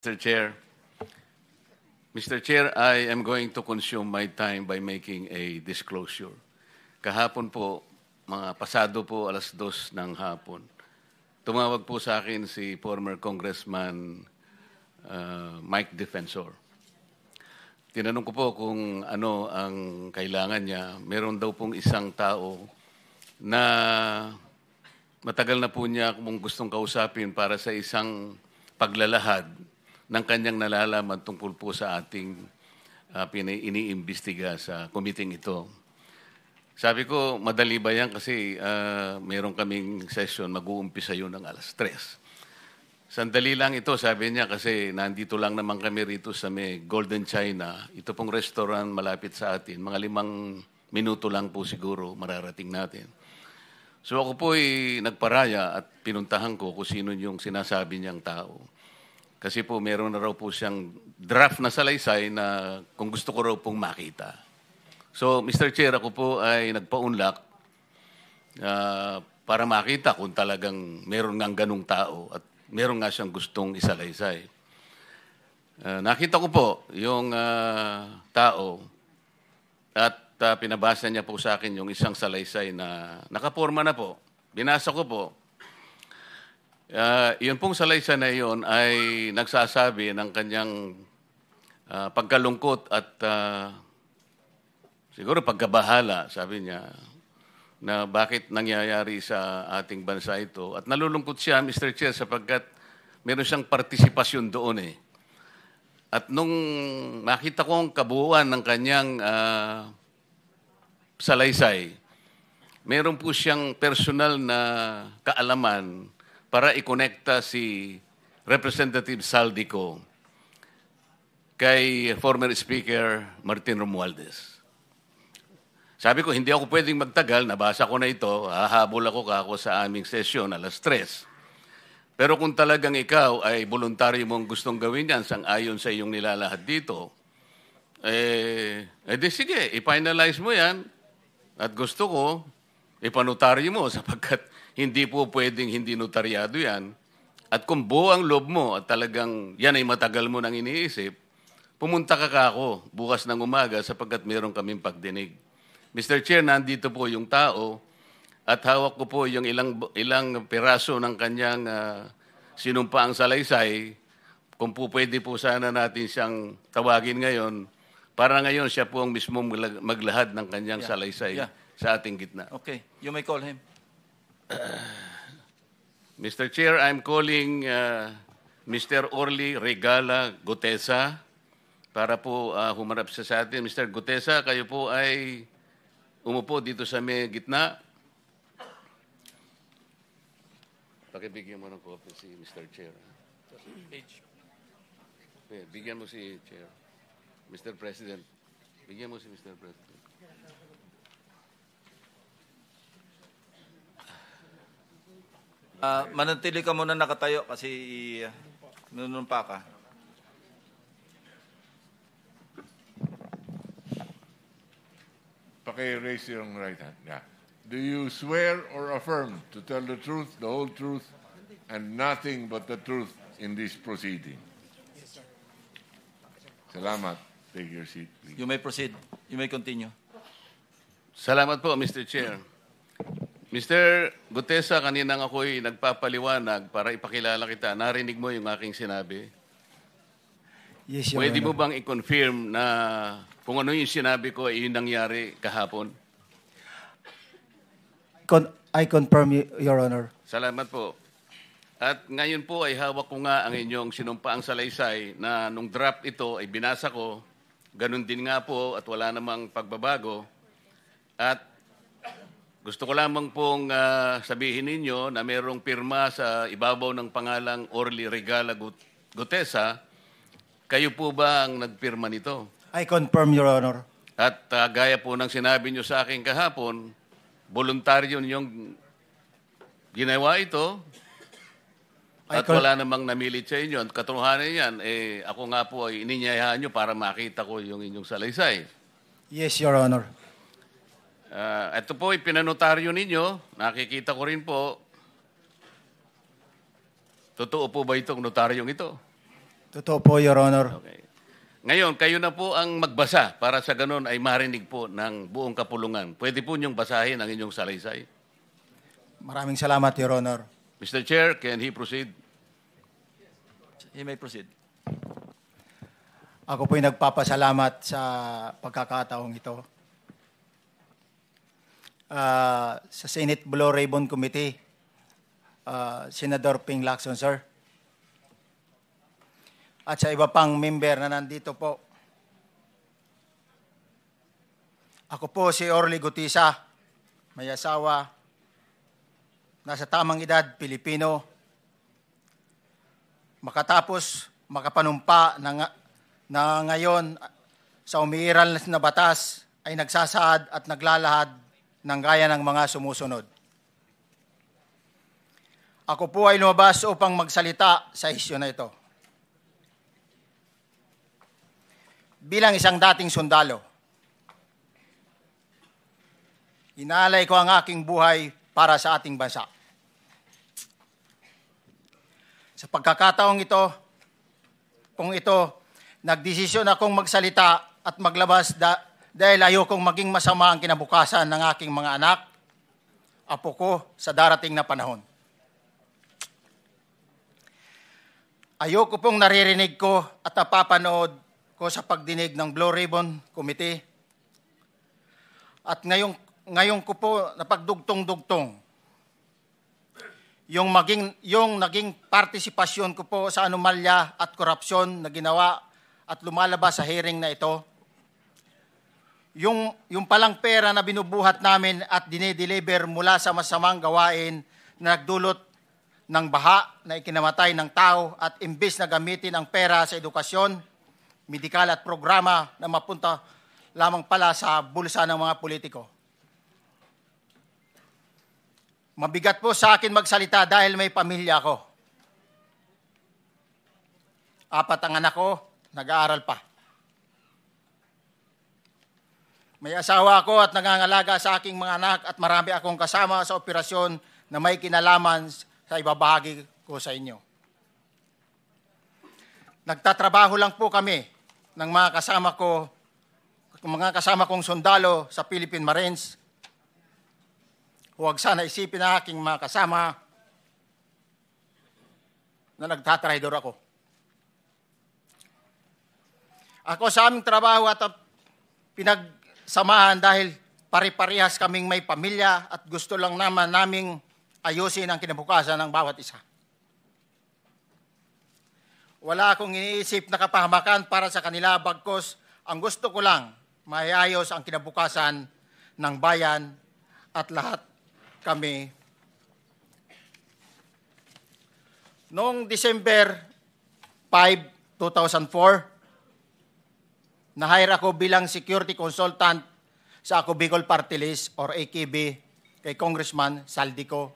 Mr. Chair. Mr. Chair, I am going to consume my time by making a disclosure. Kahapon po, mga pasado po alas 2 ng hapon, tumawag po sa akin si former Congressman Mike Defensor. Tinanong ko po kung ano ang kailangan niya. Meron daw pong isang tao na matagal na po niya kung gustong kausapin para sa isang paglalahad ng kanyang nalalaman tungkol po sa ating iniimbestiga sa committee ito. Sabi ko, madali ba yan kasi meron kaming session, mag-uumpisa yun ng alas 3. Sandali lang ito, sabi niya, kasi nandito lang naman kami rito sa may Golden China. Ito pong restaurant malapit sa atin. Mga 5 minuto lang po siguro mararating natin. So ako po ay nagparaya at pinuntahan ko kung sino yung sinasabi niyang tao. Kasi po meron na raw po siyang draft na salaysay na kung gusto ko raw pong makita. So Mr. Chair, ako po ay nagpaunlak para makita kung talagang meron ngang ganung tao at meron nga siyang gustong isalaysay. Nakita ko po yung tao at pinabasa niya po sa akin yung isang salaysay na nakaporma na po. Binasa ko po. Yun pong salaysay na yun ay nagsasabi ng kanyang pagkalungkot at siguro pagkabahala, sabi niya, na bakit nangyayari sa ating bansa ito. At nalulungkot siya, Mr. Chair, sapagkat meron siyang partisipasyon doon eh. At nung nakita ko ang kabuuan ng kanyang salaysay, meron po siyang personal na kaalaman para ikonekta si Representative Saldico kay former Speaker Martin Romualdez. Sabi ko, hindi ako pwedeng magtagal, nabasa ko na ito, hahabol ako sa aming sesyon alas 3. Pero kung talagang ikaw ay voluntaryo mong gustong gawin yan sang-ayon sa iyong nilalahad dito, di sige, i-finalize mo yan at gusto ko, ipanotaryo mo sapagkat hindi po pwedeng hindi notaryado yan. At kung buo ang loob mo at talagang yan ay matagal mo nang iniisip, pumunta ka ako bukas ng umaga sapagkat meron kaming pagdinig. Mr. Chair, nandito po yung tao at hawak ko po yung ilang piraso ng kanyang sinumpaang salaysay. Kung po pwede po sana natin siyang tawagin ngayon, para ngayon siya po ang mismo maglahad ng kanyang salaysay sa ating gitna. Okay, you may call him. Mr. Chair, I'm calling Mr. Orly Regala Gutesa para po humarap sa atin. Mr. Gutesa, kayo po ay umupo dito sa may gitna. Pakibigyan mo ng copy si Mr. Chair. Bigyan mo si Chair. Mr. President. Bigyan mo si Mr. President. Manatili ka muna nakatayo kasi nunumpa ka. Raise your right hand. Yeah. Do you swear or affirm to tell the truth, the whole truth, and nothing but the truth in this proceeding? Yes, sir. Salamat. Take your seat, please. You may proceed. You may continue. Salamat po, Mr. Chair. Mr. Gutesa, kanina ako'y nagpapaliwanag para ipakilala kita. Narinig mo yung aking sinabi? Yes, Your Pwede mo Honor. bang i-confirm na kung ano yung sinabi ko ay yung nangyari kahapon? I confirm, Your Honor. Salamat po. At ngayon po ay hawak ko nga ang inyong sinumpaang salaysay na nung draft ito ay binasa ko. Ganun din nga po at wala namang pagbabago. At gusto ko lamang pong sabihin ninyo na mayroong pirma sa ibabaw ng pangalang Orly Regala Gutesa. Kayo po ba ang nagpirma nito? I confirm, Your Honor. At gaya po ng sinabi nyo sa akin kahapon, voluntaryo ninyong ginawa ito at wala namang namilit sa inyo. At katotohanan yan, ako nga po ay ininyayahan nyo para makita ko yung inyong salaysay. Yes, Your Honor. Ito po ay pinanotaryo ninyo. Nakikita ko rin po. Totoo po ba itong notaryong ito? Totoo po, Your Honor. Okay. Ngayon, kayo na po ang magbasa para sa ganun ay marinig po ng buong kapulungan. Pwede po niyong basahin ang inyong salaysay. Maraming salamat, Your Honor. Mr. Chair, can he proceed? He may proceed. Ako po'y nagpapasalamat sa pagkakataong ito. Sa Senate Blue Ribbon Committee, Senador Ping Lacson, sir. At sa iba pang member na nandito po. Ako po si Orly Gutisa, may asawa, nasa tamang edad, Pilipino. Makatapos makapanumpa na ngayon sa umiiral na batas ay nagsasaad at naglalahad ng gaya ng mga sumusunod. Ako po ay lumabas upang magsalita sa isyu na ito. Bilang isang dating sundalo, inaalay ko ang aking buhay para sa ating bansa. Sa pagkakataong ito, nagdesisyon akong magsalita at maglabas dahil ayokong maging masama ang kinabukasan ng aking mga anak, apo ko sa darating na panahon. Ayoko pong naririnig ko at napapanood ko sa pagdinig ng Blue Ribbon Committee. At ngayon ko po napagdugtong-dugtong yung naging partisipasyon ko po sa anomalya at korupsyon na ginawa at lumalabas sa hearing na ito. Yung palang pera na binubuhat namin at dinideliver mula sa masamang gawain na nagdulot ng baha na ikinamatay ng tao at imbes na gamitin ang pera sa edukasyon, medikal at programa na mapunta lamang pala sa bulsa ng mga politiko. Mabigat po sa akin magsalita dahil may pamilya ako. 4 ang anak ko, nag-aaral pa. May asawa ako at nangangalaga sa aking mga anak at marami akong kasama sa operasyon na may kinalaman sa ibabahagi ko sa inyo. Nagtatrabaho lang po kami ng mga kasama kong sundalo sa Philippine Marines. Huwag sana isipin na aking mga kasama na nagtatraidor ako. Ako sa aming trabaho at pinagsamahan dahil pare-parehas kaming may pamilya at gusto lang naman naming ayusin ang kinabukasan ng bawat isa. Wala akong iniisip na kapahamakan para sa kanila, bagkus ang gusto ko lang maayos ang kinabukasan ng bayan at lahat kami. Noong December 5, 2004, na-hire ako bilang security consultant sa Ako Bicol Party List or AKB kay Congressman Saldico.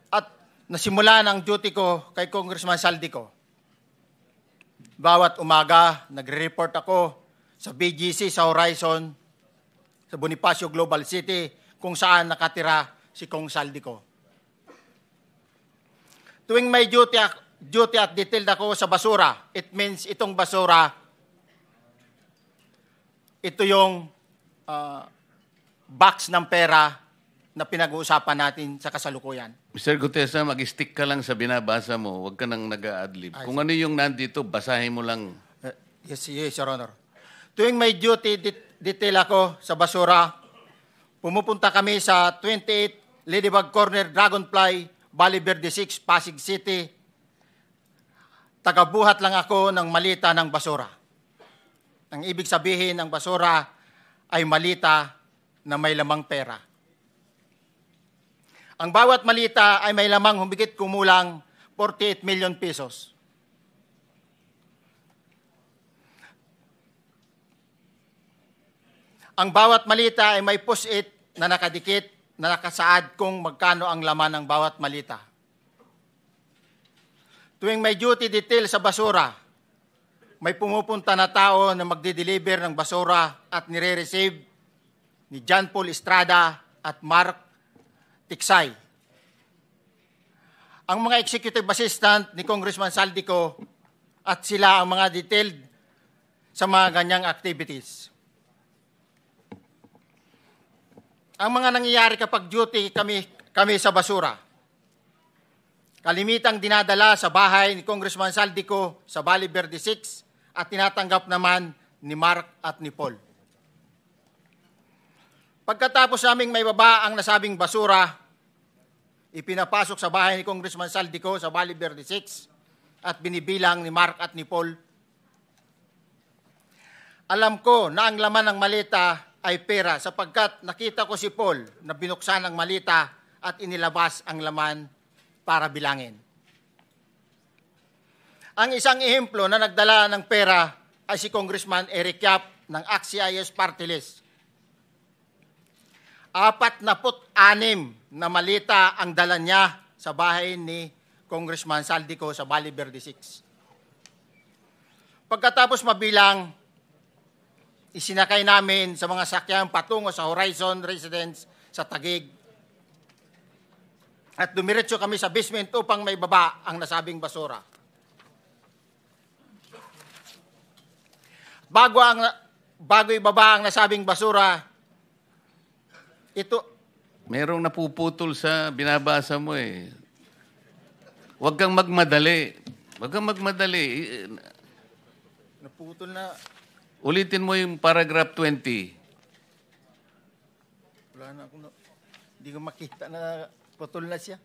At nasimula ng duty ko kay Congressman Saldico. Bawat umaga, nagre-report ako sa BGC sa Horizon, sa Bonifacio Global City, kung saan nakatira si Kong Saldico. Tuwing may duty at detailed ako sa basura, it means itong basura, ito yung box ng pera na pinag-uusapan natin sa kasalukuyan. Mr. Gutesa, mag-stick ka lang sa binabasa mo. Huwag ka nang nag-a-adlib. Kung ano yung nandito, basahin mo lang. Yes, Your Honor. Tuwing may duty detail ako sa basura, pumupunta kami sa 28 Ladybug Corner, Dragonfly, Valle Verde 6, Pasig City. Tagabuhat lang ako ng malita ng basura. Ang ibig sabihin ng basura ay malita na may lamang pera. Ang bawat malita ay may lamang humigit kumulang 48 million pesos. Ang bawat malita ay may post-it na nakadikit na nakasaad kung magkano ang laman ng bawat malita. Tuwing may duty detail sa basura, may pumupunta na tao na magdi-deliver ng basura at nire-receive ni John Paul Estrada at Mark Tiksay. ang mga executive assistant ni Congressman Saldico at sila ang mga detailed sa mga ganyang activities. Ang mga nangyayari kapag duty kami sa basura, kalimitang dinadala sa bahay ni Congressman Saldico sa Valle Verde 6 at tinatanggap naman ni Mark at ni Paul. Pagkatapos naming may baba ang nasabing basura, ipinapasok sa bahay ni Congressman Saldico sa Valle Verde 6 at binibilang ni Mark at ni Paul. Alam ko na ang laman ng malita ay pera sapagkat nakita ko si Paul na binuksan ang malita at inilabas ang laman para bilangin. Ang isang ehemplo na nagdala ng pera ay si Congressman Eric Yap ng AXIS Party List. 46 na malita ang dala niya sa bahay ni Congressman Saldico sa Valle Verde 6. Pagkatapos mabilang, isinakay namin sa mga sakyan patungo sa Horizon Residence sa Taguig. At dumiretso kami sa basement upang may baba ang nasabing basura. Bago ibaba ang nasabing basura, ito... Merong napuputol sa binabasa mo eh. Huwag kang magmadali. Huwag kang magmadali. Naputol na... Ulitin mo yung paragraph 20. Wala na akong... Hindi ko makita na putol na siya.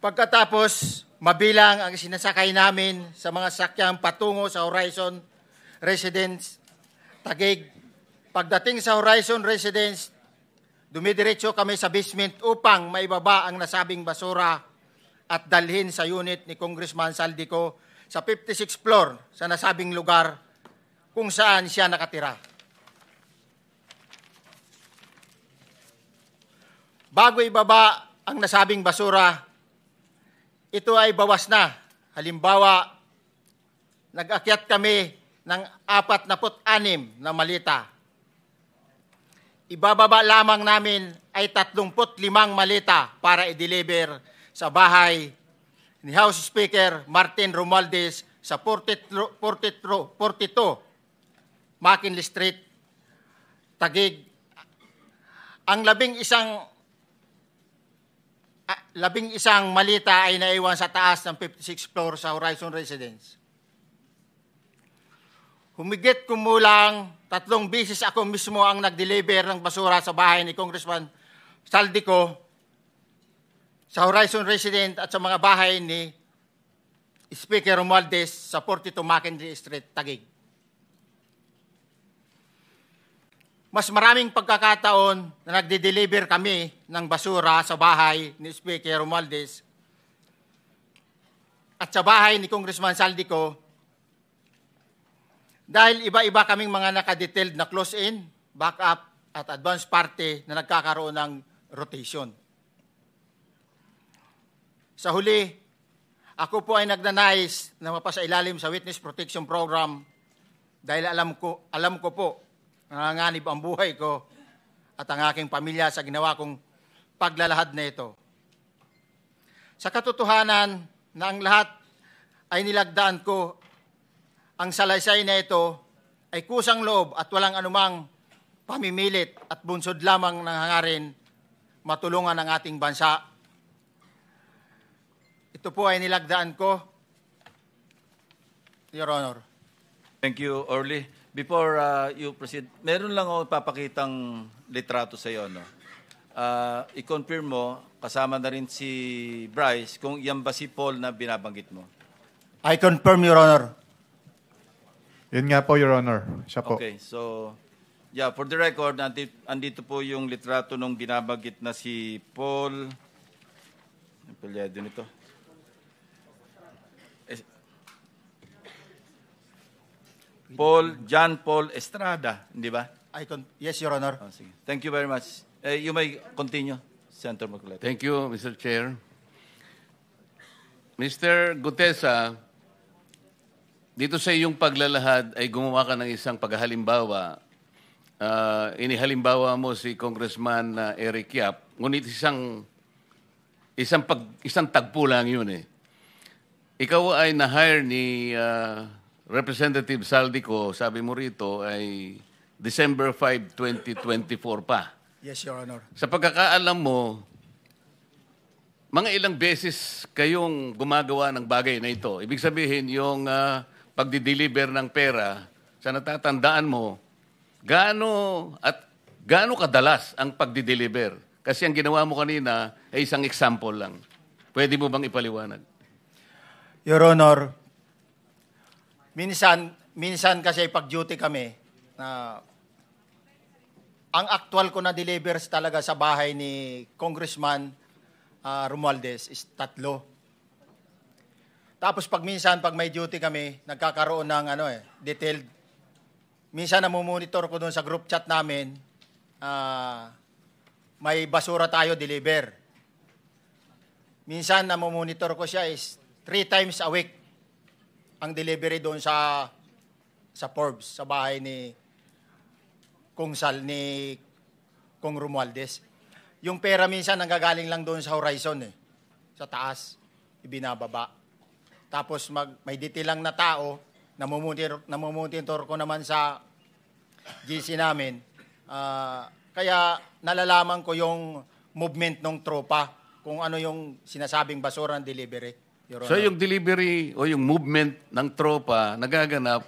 Pagkatapos, mabilang ang sinasakay namin sa mga sakyang patungo sa Horizon Residence, Taguig. Pagdating sa Horizon Residence, dumidiretso kami sa basement upang maibaba ang nasabing basura at dalhin sa unit ni Congressman Saldico sa 56th floor sa nasabing lugar kung saan siya nakatira. Bago ibaba ang nasabing basura, ito ay bawas na. Halimbawa, nag-akyat kami ng 46 na malita. Ibababa lamang namin ay 35 malita para i-deliver sa bahay ni House Speaker Martin Romualdez sa 42 McKinley Street, Taguig. Ang labing isang malita ay naiwan sa taas ng 56th floor sa Horizon Residence. Humigit kumulang 3 beses ako mismo ang nag-deliver ng basura sa bahay ni Congressman Saldico sa Horizon Residence at sa mga bahay ni Speaker Romualdez sa 42 McKinley Street, Taguig. Mas maraming pagkakataon na nagde-deliver kami ng basura sa bahay ni Speaker Romualdez at sa bahay ni Congressman Saldico dahil iba-iba kaming mga nakadetailed na close-in, backup at advance party na nagkakaroon ng rotation. Sa huli, ako po ay nagnanais na mapasailalim sa Witness Protection Program dahil alam ko po nanganganib ang buhay ko at ang aking pamilya sa ginawa kong paglalahad na ito. Sa katotohanan na ang lahat ay nilagdaan ko, ang salaysay na ito ay kusang loob at walang anumang pamimilit at bunsod lamang ng hangarin matulungan ang ating bansa. Ito po ay nilagdaan ko, Your Honor. Thank you, Orly. Before you proceed, meron lang ako papakitang litrato sa iyo. No? I-confirm mo, kasama na rin si Bryce, kung yan ba si Paul na binabanggit mo. I confirm, Your Honor. Yun nga po, Your Honor. Siya po. Okay, so, yeah, for the record, andito po yung litrato nung binabanggit na si Paul Empleyado nito. John Paul Estrada, hindi ba? Yes, Your Honor. Oh, sige. Thank you very much. You may continue, Senator Marcoleta. Thank you, Mr. Chair. Mr. Gutesa, dito sa iyong paglalahad ay gumawa ka ng isang paghalimbawa. Inihalimbawa mo si Congressman Eric Yap, ngunit isang tagpo lang yun eh. Ikaw ay na-hire ni Representative Saldico, sabi mo rito, ay December 5, 2024 pa. Yes, Your Honor. Sa pagkakaalam mo, mga ilang beses kayong gumagawa ng bagay na ito. Ibig sabihin, yung pagdi-deliver ng pera, sa natatandaan mo, gaano kadalas ang pagdi-deliver? Kasi ang ginawa mo kanina ay isang example lang. Pwede mo bang ipaliwanag? Your Honor, minsan kasi pag-duty kami, ang actual ko na delivers talaga sa bahay ni Congressman Romualdez is 3. Tapos pag may duty kami, nagkakaroon ng detailed. Minsan namumonitor ko doon sa group chat namin, may basura tayo deliver. Minsan namumonitor ko siya is 3 times a week ang delivery doon sa Forbes, sa bahay ni Kung Romualdez. Yung pera minsan nanggagaling lang doon sa horizon sa taas, ibinababa. Tapos may detail lang na tao, namumonitor ko naman sa GC namin. Kaya nalalaman ko yung movement ng tropa, kung ano yung sinasabing basura ng delivery. So yung delivery o yung movement ng tropa nagaganap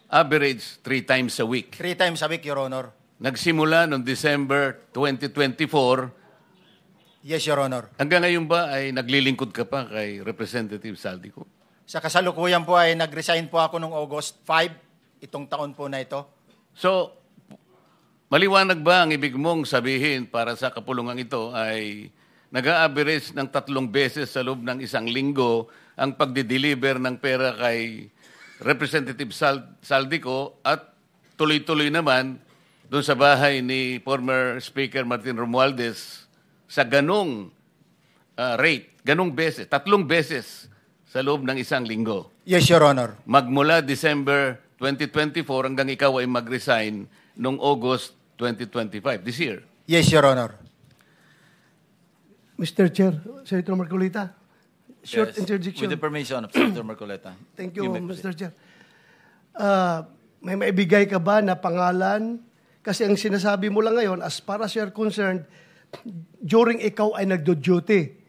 average 3 times a week. 3 times a week, Your Honor. Nagsimula noong December 2024. Yes, Your Honor. Hanggang ngayon ba ay naglilingkod ka pa kay Representative Saldico? Sa kasalukuyan po ay nag-resign po ako noong August 5, itong taon po na ito. So, maliwanag ba ang ibig mong sabihin para sa kapulungan ito ay nag-a-average ng 3 beses sa loob ng isang linggo ang pagdi-deliver ng pera kay Representative Saldico at tuloy-tuloy naman doon sa bahay ni former Speaker Martin Romualdez sa ganong rate, ganong beses, 3 beses sa loob ng isang linggo. Yes, Your Honor. Magmula December 2024 hanggang ikaw ay mag-resign noong August 2025, this year. Yes, Your Honor. Mr. Chair, Senator Marcoleta, short Yes. interjection. With the permission of Senator Marcoleta. Thank you, may Mr. Chair. May maibigay ka ba na pangalan? Kasi ang sinasabi mo lang ngayon, as far as you're concerned, during ikaw ay nagdo-duty,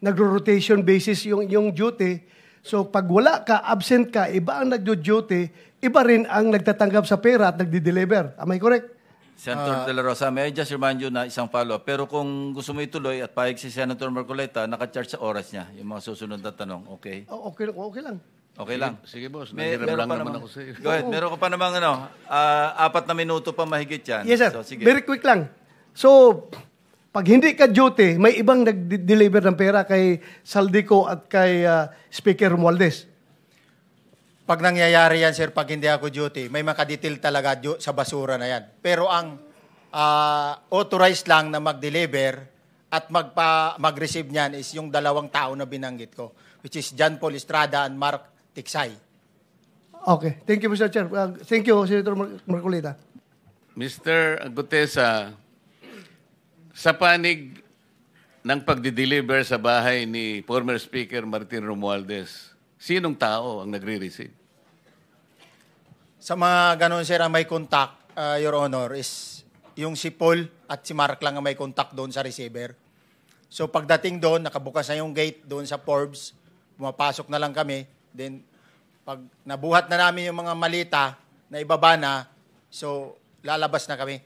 nagro-rotation basis yung duty. So pag wala ka, absent ka, iba ang nagdo-duty, iba rin ang nagtatanggap sa pera at nagdi-deliver. Am I correct? Senator De La Rosa, may I just remind you na isang follow-up. Pero kung gusto mo ituloy at pahig si Senator Marcoleta, naka-charge sa oras niya, yung mga susunod na tanong. Okay? Okay lang. Okay lang. Sige, boss. May- Nanghiram meron lang pa naman namang- ako sa iyo. Go ahead. Meron ka pa namang 4 na minuto pa mahigit yan. Yes, sir. So, sige. Very quick lang. So, pag hindi ka duty, may ibang nag-deliver ng pera kay Saldico at kay Speaker Romualdez. Pag nangyayari yan, sir, pag hindi ako duty, may makadetail talaga sa basura na yan. Pero ang authorized lang na mag-deliver at mag-receive niyan is yung 2 tao na binanggit ko, which is John Paul Estrada and Mark Tiksay. Okay. Thank you, Mr. Chair. Thank you, Senator Marcoleta. Mr. Gutesa, sa panig ng pagdi-deliver sa bahay ni former Speaker Martin Romualdez, sinong tao ang nagre-receive? Sa mga ganun, sir, ang may contact, Your Honor, is yung si Paul at si Mark lang ang may contact doon sa receiver. So pagdating doon, nakabukas na yung gate doon sa Forbes, pumapasok na lang kami. Then pag nabuhat na namin yung mga malita na ibaba na, so lalabas na kami.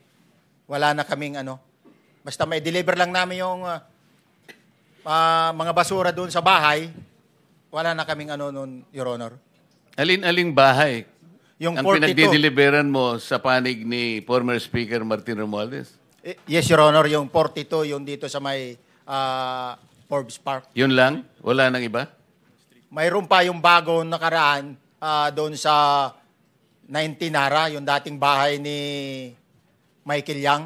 Wala na kaming basta may deliver lang namin yung mga basura doon sa bahay, wala na kaming noon, Your Honor. Alin-aling bahay Yung ang 42. pinagdi-deliveran mo sa panig ni former Speaker Martin Romualdez? Yes, Your Honor, yung 42, yung dito sa may Forbes Park. Yun lang? Wala nang iba? Mayroon pa yung bagong nakaraan doon sa 19 Nara, yung dating bahay ni Michael Yang.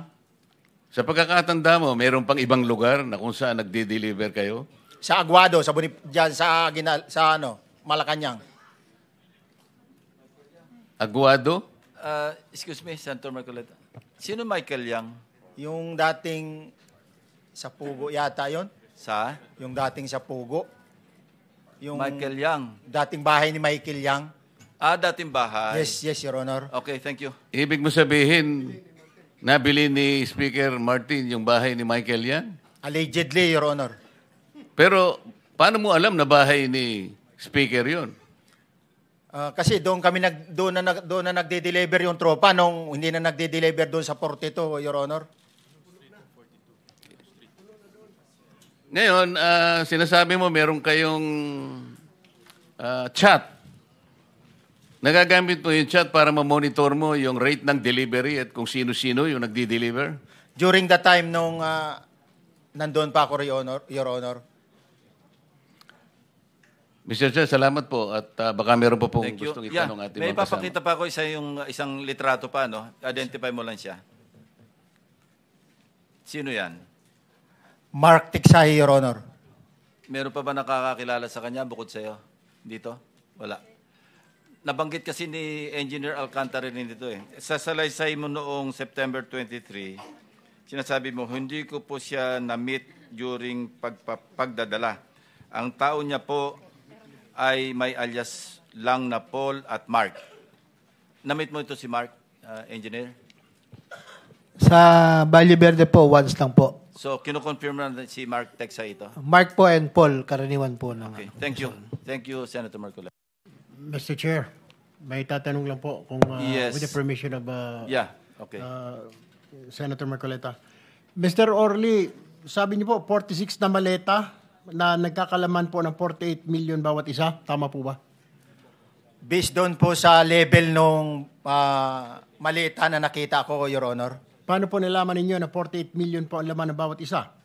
Sa pagkakatanda mo, mayroon pang ibang lugar na kung saan nagde-deliver kayo? Sa Aguado, diyan sa Malacanang. Aguado? Excuse me, Senator Marcoleta. Sino Michael Yang? Yung dating sa Pugo yata yon. Sa? Yung dating sa Pugo. Yung Michael Yang. dating bahay ni Michael Yang. Dating bahay. Yes, Your Honor. Okay, thank you. Ibig mo sabihin, nabili ni Speaker Martin yung bahay ni Michael yan? Allegedly, Your Honor. Pero paano mo alam na bahay ni Speaker yon? Kasi doon na nagde-deliver yung tropa nung hindi na nagde-deliver doon sa 42, Your Honor. Ngayon, sinasabi mo meron kayong chat. Nagagamit mo yung chat para ma-monitor mo yung rate ng delivery at kung sino-sino yung nagdi-deliver? During the time nung nandoon pa ako, Your Honor. Mr. Chair, salamat po at baka meron po pong Thank you. gustong itanong ating May mga kasama. papakita pa ako isang litrato pa, no? Identify mo lang siya. Sino yan? Mark Tiksay, Your Honor. Meron pa ba nakakakilala sa kanya bukod sa'yo? Dito? Wala. Nabanggit kasi ni Engineer Alcantara rin dito eh. Sa salaysay mo noong September 23, sinasabi mo, hindi ko po siya na-meet during pagdadala. Ang tao niya po ay may alias lang na Paul at Mark. Na-meet mo ito si Mark, Engineer? Sa Valle Verde po, once lang po. So, kinukonfirm na si Mark Tiksay ito? Mark po and Paul, karaniwan po. Okay, thank you. Thank you, Senator Marcoleta. Mr. Chair, may tatanong lang po kung Yes. with the permission of Yeah, okay. Senator Marcoleta. Mr. Orly, sabi niyo po 46 na maleta na nagkakalaman po ng 48 million bawat isa. Tama po ba? Based doon po sa level nung malita na nakita ko, Your Honor. Paano po nalaman ninyo na 48 million po ang laman ng bawat isa?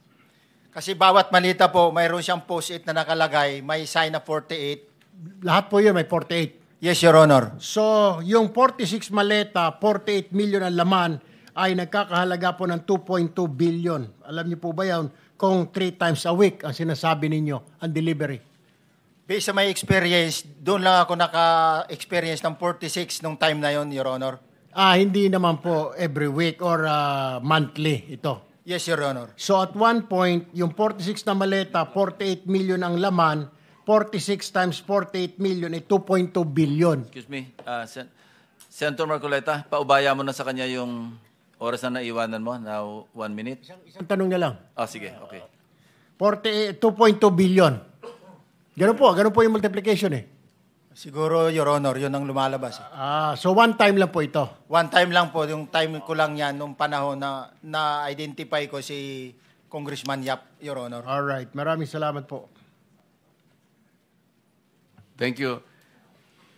Kasi bawat malita po, mayroon siyang post-it na nakalagay, may sign na 48. Lahat po yun may 48. Yes, Your Honor. So, yung 46 maleta, 48 million ang laman ay nagkakahalaga po ng 2.2 billion. Alam niyo po ba yan kung 3 times a week ang sinasabi ninyo ang delivery? Based sa my experience, doon lang ako naka-experience ng 46 nung time na yon, Your Honor. Hindi naman po every week or monthly ito. Yes, Your Honor. So at one point, yung 46 na maleta, 48 million ang laman, 46 times 48 million ay 2.2 billion. Excuse me, Senator Marcoleta, paubaya mo na sa kanya yung oras na naiwanan mo, now 1 minute. Isang tanong na lang. Sige, okay. 2.2 billion. Ganun po yung multiplication eh. Siguro, Your Honor, yun ang lumalabas. So one time lang po ito. One time lang po, yung time ko lang yan, nung panahon na na-identify ko si Congressman Yap, Your Honor. Alright, maraming salamat po. Thank you.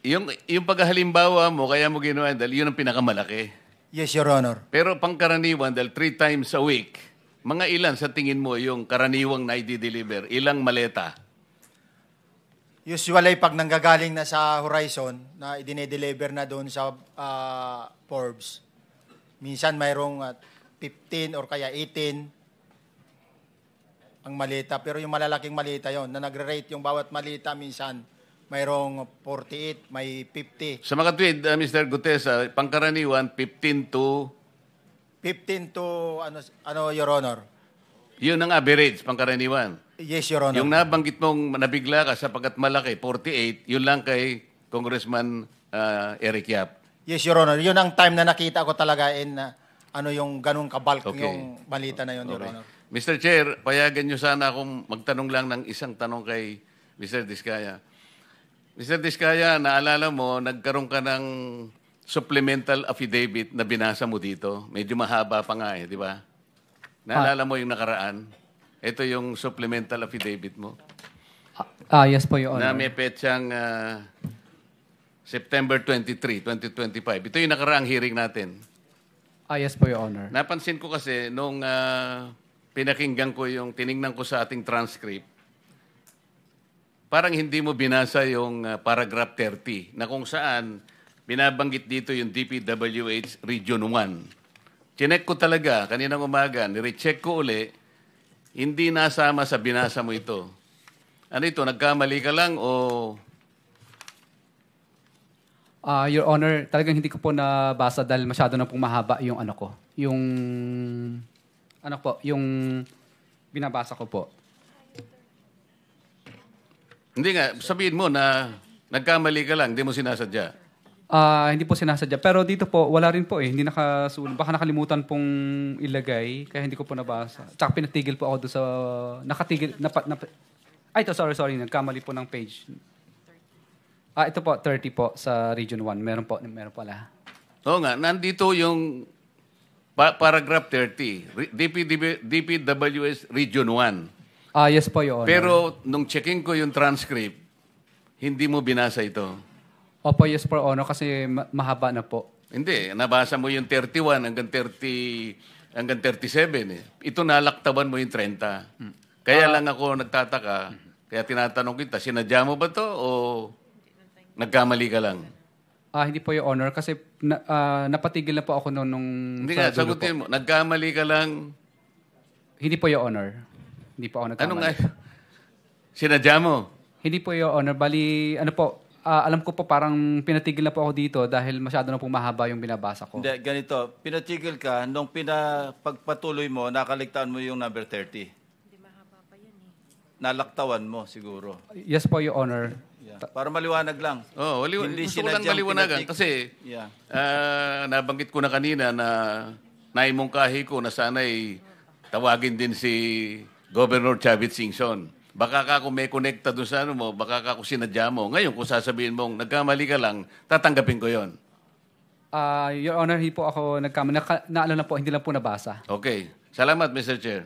Yung paghalimbawa mo, kaya mo ginawa dahil yun ang pinakamalaki. Yes, Your Honor. Pero pangkaraniwan, dahil 3 times a week, mga ilan sa tingin mo yung karaniwang na i-deliver? Ilang maleta? Usually, pag nanggagaling na sa Horizon, na idine-deliver na doon sa Forbes, minsan mayroong 15 or kaya 18 ang malita. Pero yung malalaking malita yon na nagre-rate yung bawat malita, minsan mayroong 48, may 50. Sa mga tweet, Mr. Gutesa, pangkaraniwan, 15 to, Your Honor? yun ang average, pangkaraniwan. Yes, Your Honor. Yung nabanggit mong nabigla ka sapagkat malaki, 48, yun lang kay Congressman Eric Yap. Yes, Your Honor. Yun ang time na nakita ko talaga yung ganung kabalk Okay. yung balita na yun, Your Okay. Honor. Mr. Chair, payagan nyo sana akong magtanong lang ng isang tanong kay Mr. Diskaya. Mr. Diskaya, naalala mo, nagkaroon ka ng supplemental affidavit na binasa mo dito. Medyo mahaba pa nga di ba? Naalala mo yung nakaraan? Ito yung supplemental affidavit mo. Yes po, Your Na Honor. may petsang September 23, 2025. Ito yung nakaraang hearing natin. Yes po, Your Honor. Napansin ko kasi nung pinakinggan ko tiningnan ko sa ating transcript, parang hindi mo binasa yung paragraph 30 na kung saan binabanggit dito yung DPWH Region 1. Chinek ko talaga kaninang umaga, nirecheck ko uli, hindi nasama sa binasa mo ito. Ano ito, nagkamali ka lang o... Your Honor, talagang hindi ko po nabasa dahil masyado na pong mahaba yung ano ko. Yung binabasa ko po. Hindi nga, sabihin mo na nagkamali ka lang, hindi mo sinasadya. Hindi po sinasadya. Pero dito po, wala rin po eh. Hindi nakasulat. Baka nakalimutan pong ilagay, kaya hindi ko po nabasa. Tsaka pinatigil po ako doon sa... Nakatigil... Ay, ito, sorry. Nagkamali po ng page. Ito po, 30 po sa Region 1. Meron pala. Oo nga, nandito yung paragraph 30. DPWS Region 1. Yes po, Your Honor. Pero nung checking ko yung transcript, hindi mo binasa ito. Opo, yes po, Honor, kasi mahaba na po. Hindi, nabasa mo yung 31 hanggang 37 eh. Ito nalaktaban mo yung 30. Kaya lang ako nagtataka, kaya tinatanong kita, sinadya mo ba to o nagkamali ka lang? Hindi po, Your Honor, kasi napatigil na po ako nung... Hindi nga, sagutin mo, nagkamali ka lang. Hindi po, Your Honor. Hindi po ako nagkamali. Ano nga? Sinadya mo? Hindi po, Your Honor. Bali, alam ko po parang pinatigil na po ako dito dahil masyado na po mahaba yung binabasa ko. Hindi, ganito. Pinatigil ka, nung pagpatuloy mo, nakaligtaan mo yung number 30. Hindi mahaba pa yan eh. Nalaktawan mo siguro. Yes po, Your Honor. Yeah. Para maliwanag lang. Oh, gusto ko lang maliwanagan kasi nabanggit ko na kanina na naimungkahi ko na sana'y tawagin din si Governor Chavit Singson. Baka ka kung may connecta doon sa ano mo, baka ka kung sinadya mo. Ngayon, kung sasabihin mong nagkamali ka lang, tatanggapin ko yon. Your Honor, hindi po ako nagkamali. Naalala po, hindi lang po nabasa. Okay. Salamat, Mr. Chair.